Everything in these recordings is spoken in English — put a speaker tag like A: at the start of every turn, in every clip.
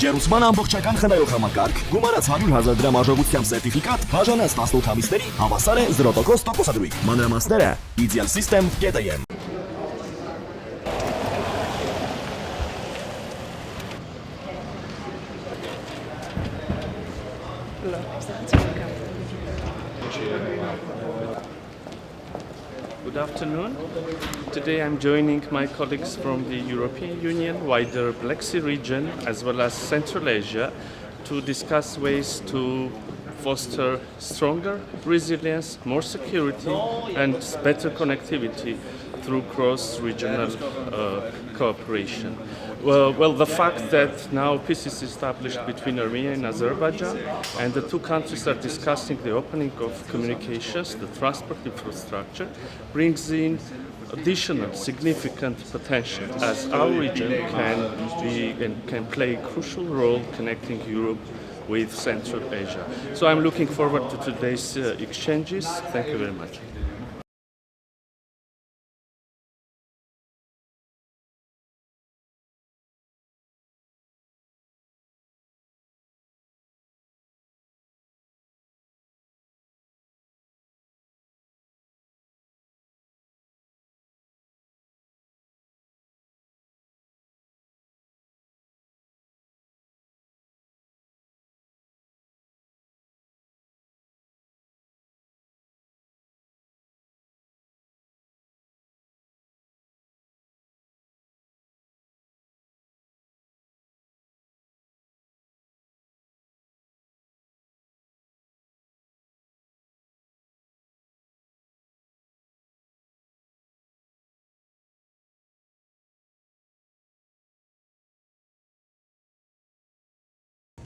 A: Ջերուսման ամբողջական խնայող համակարգ, գումարած 100,000 դրամ արժողությամբ սերտիֆիկատ, բաժանած 18 ամիսների, հավասար է 0% տոկոսադրույք։ Մանրամասները idealsystem.am։
B: Good afternoon. Today I'm joining my colleagues from the European Union, wider Black Sea region, as well as Central Asia, to discuss ways to foster stronger resilience, more security, and better connectivity through cross-regional cooperation. Well, the fact that now peace is established between Armenia and Azerbaijan, and the two countries are discussing the opening of communications, the transport infrastructure, brings in additional significant potential, as our region can play a crucial role connecting Europe with Central Asia. So I'm looking forward to today's exchanges. Thank you very much.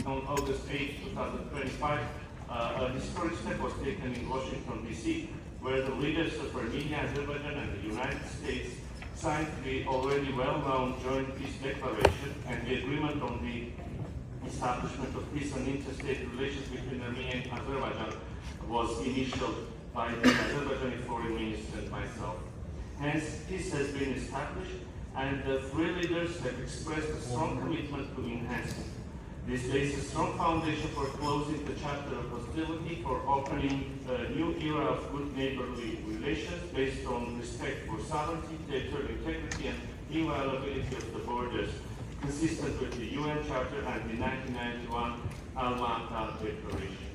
B: On August 8, 2025, a historic step was taken in Washington, D.C., where the leaders of Armenia, Azerbaijan, and the United States signed the already well-known Joint Peace Declaration and the agreement on the establishment of peace and interstate relations between Armenia and Azerbaijan was initialed by the Azerbaijani Foreign Minister and myself. Hence, peace has been established, and the three leaders have expressed a strong commitment to enhance it. This lays a strong foundation for closing the chapter of hostility, for opening a new era of good neighborly relations based on respect for sovereignty, territorial integrity, and inviolability of the borders, consistent with the UN Charter and the 1991 Alma-Ata Declaration.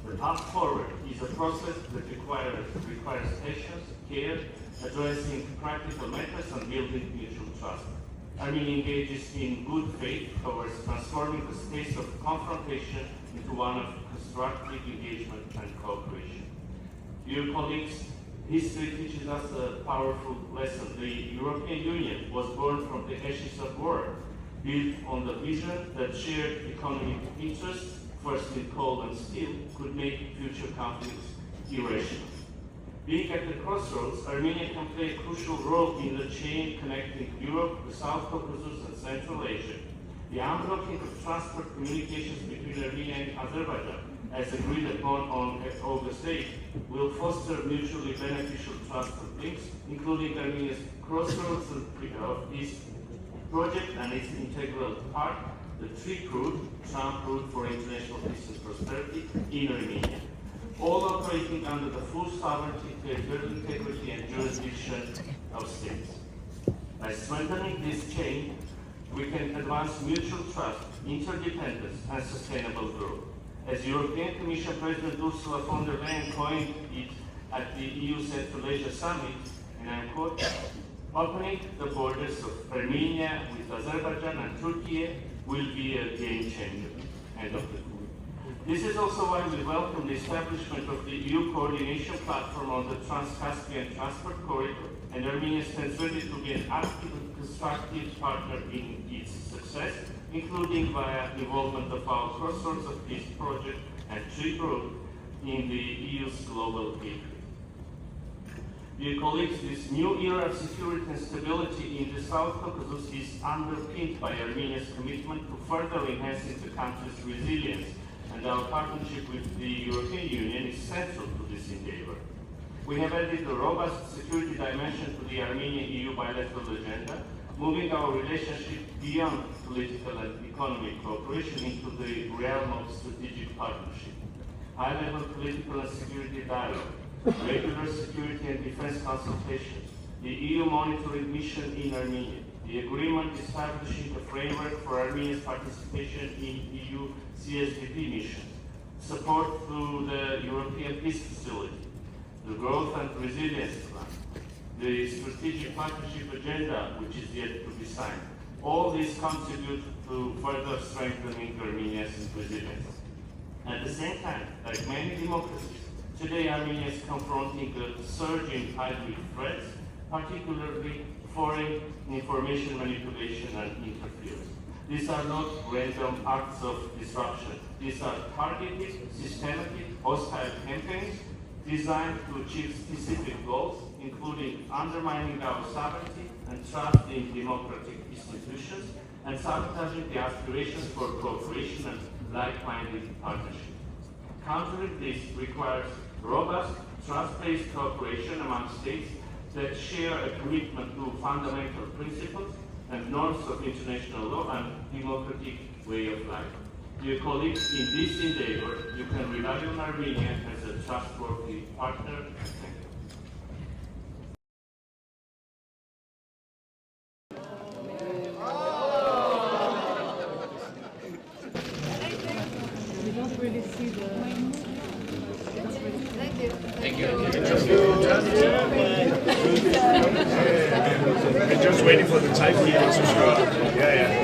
B: The path forward is a process that requires patience, care, addressing practical matters, and building mutual trust. Armenia engages in good faith towards transforming the space of confrontation into one of constructive engagement and cooperation. Dear colleagues, history teaches us a powerful lesson. The European Union was born from the ashes of war, built on the vision that shared economic interests, first in coal and steel, could make future conflicts irrational. Being at the crossroads, Armenia can play a crucial role in the chain connecting Europe, the South Caucasus, and Central Asia. The unblocking of transport communications between Armenia and Azerbaijan, as agreed upon on August 8, will foster mutually beneficial transport links, including Armenia's crossroads of this project and its integral part, the Trip route, Trump route for international peace and prosperity in Armenia, all operating under the full sovereignty, territorial integrity, and jurisdiction of states. By strengthening this chain, we can advance mutual trust, interdependence, and sustainable growth. As European Commission President Ursula von der Leyen coined it at the EU Central Asia Summit, and I quote, "Opening the borders of Armenia with Azerbaijan and Turkey will be a game changer." End of the quote. This is also why we welcome the establishment of the EU coordination platform on the Trans-Caspian Transport Corridor, and Armenia stands ready to be an active and constructive partner in its success, including via involvement of our Crossroads of Peace project and Trip route in the EU's global gateway. Dear colleagues, this new era of security and stability in the South Caucasus is underpinned by Armenia's commitment to further enhancing the country's resilience, and our partnership with the European Union is central to this endeavor. We have added a robust security dimension to the Armenia-EU bilateral agenda, moving our relationship beyond political and economic cooperation into the realm of strategic partnership. High-level political and security dialogue, regular security and defense consultations, the EU monitoring mission in Armenia, the agreement establishing a framework for Armenia's participation in EU CSDP missions, support through the European Peace Facility, the Growth and Resilience Plan, the Strategic Partnership Agenda, which is yet to be signed. All these contribute to further strengthening Armenia's resilience. At the same time, like many democracies, today Armenia is confronting a surge in hybrid threats, particularly foreign information manipulation and interference. These are not random acts of disruption. These are targeted, systematic, hostile campaigns designed to achieve specific goals, including undermining our sovereignty and trust in democratic institutions, and sabotaging the aspirations for cooperation and like-minded partnership. Countering this requires robust, trust-based cooperation among states that share a commitment to fundamental principles and norms of international law and democratic way of life. Dear colleagues, in this endeavor, you can rely on Armenia as a trustworthy partner. Thank you.
C: We don't really see the...
D: Thank you.
E: Just waiting for the type here to show up. Yeah.